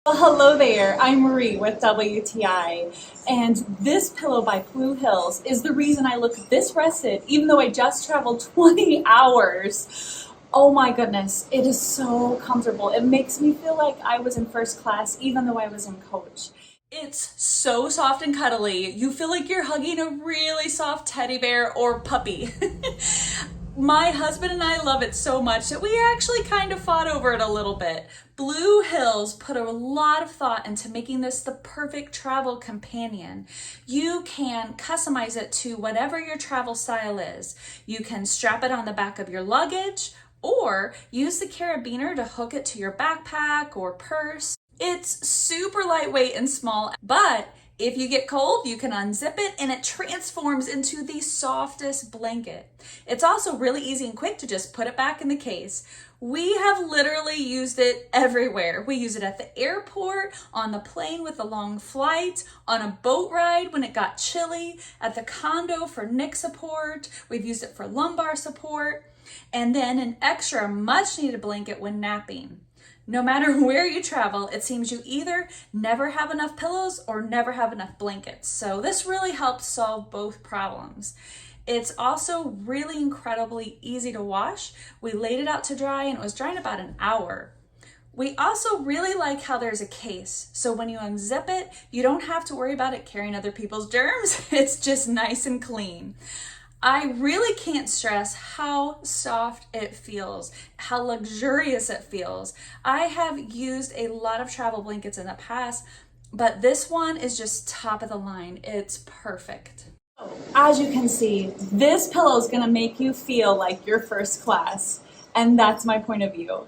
Well, hello there. I'm Marie with WTI, and this pillow by BlueHills is the reason I look this rested, even though I just traveled 20 hours. Oh my goodness, it is so comfortable. It makes me feel like I was in first class, even though I was in coach. It's so soft and cuddly. You feel like you're hugging a really soft teddy bear or puppy. My husband and I love it so much that we actually kind of fought over it a little bit. BlueHills put a lot of thought into making this the perfect travel companion. You can customize it to whatever your travel style is. You can strap it on the back of your luggage or use the carabiner to hook it to your backpack or purse. It's super lightweight and small, but if you get cold, you can unzip it and it transforms into the softest blanket. It's also really easy and quick to just put it back in the case. We have literally used it everywhere. We use it at the airport, on the plane with a long flight, on a boat ride when it got chilly, at the condo for neck support. We've used it for lumbar support, and then an extra much needed blanket when napping. No matter where you travel, it seems you either never have enough pillows or never have enough blankets. So this really helps solve both problems. It's also really incredibly easy to wash. We laid it out to dry and it was dry in about an hour. We also really like how there's a case. So when you unzip it, you don't have to worry about it carrying other people's germs. It's just nice and clean. I really can't stress how soft it feels, how luxurious it feels. I have used a lot of travel blankets in the past, but this one is just top of the line. It's perfect. As you can see, this pillow is going to make you feel like you're first class, and that's my point of view.